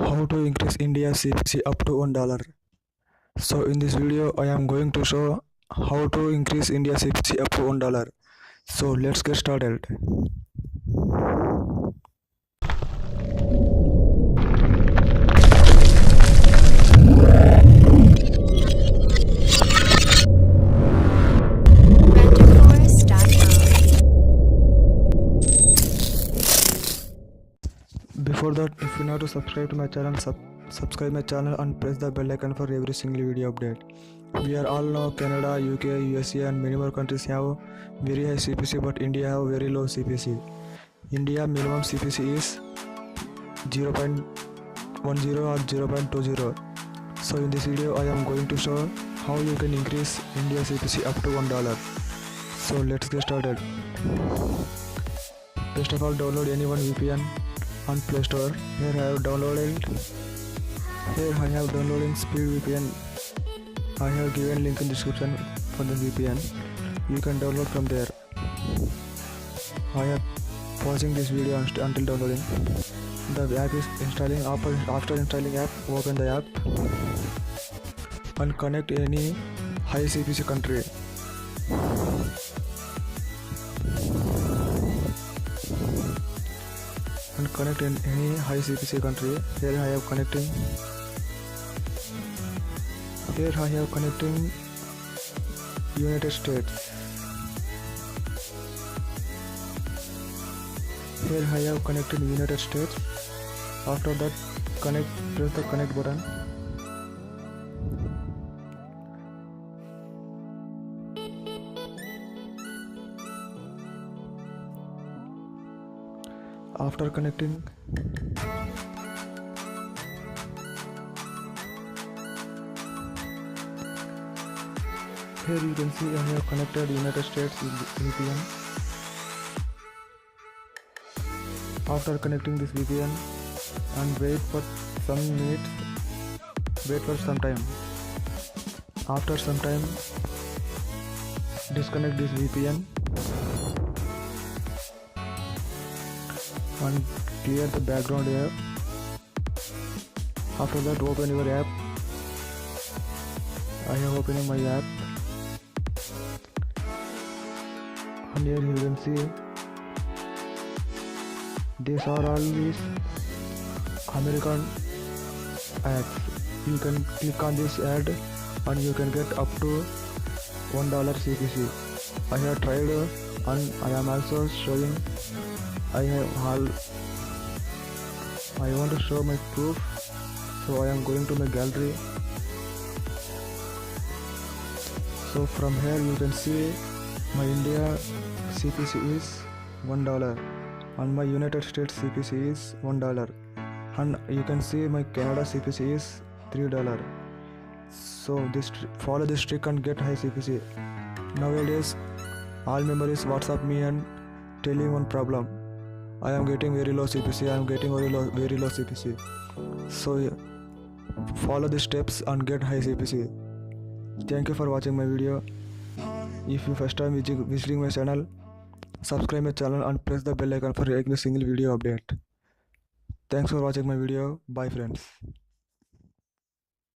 How to increase India CPC up to $1. So in this video I am going to show how to increase India CPC up to $1. So let's get started. Before that, if you know to subscribe to my channel, subscribe my channel and press the bell icon for every single video update. We are all know Canada, UK, USA and many more countries have very high CPC, but India have very low CPC. India minimum CPC is 0.10 or 0.20. So in this video I am going to show how you can increase India CPC up to $1. So let's get started. First of all, download any one VPN on Play Store. Here I have downloading Speed VPN. I have given link in description for the VPN. You can download from there. I am pausing this video until downloading. The app is installing. After installing app, open the app and connect any high CPC country. And connect in any high CPC country. Here I have connecting United States. Here I have connected United States. After that, press the connect button. After connecting, here you can see I have connected United States VPN. After connecting this VPN and wait for some minutes, wait for some time. After some time, disconnect this VPN and clear the background here. After that, open your app. I am opening my app, and here you can see these are all these American ads. You can click on this ad and you can get up to $1 CPC. I have tried and I am also showing. I want to show my proof, so I am going to my gallery. So from here you can see my India CPC is $1 and my United States CPC is $1, and you can see my Canada CPC is $3. So follow this trick and get high CPC. Nowadays all members WhatsApp me and telling one problem. I am getting very low CPC. I am getting very low CPC. So follow the steps and get high CPC. Thank you for watching my video. If you first time visiting my channel, subscribe my channel and press the bell icon for every single video update. Thanks for watching my video. Bye friends.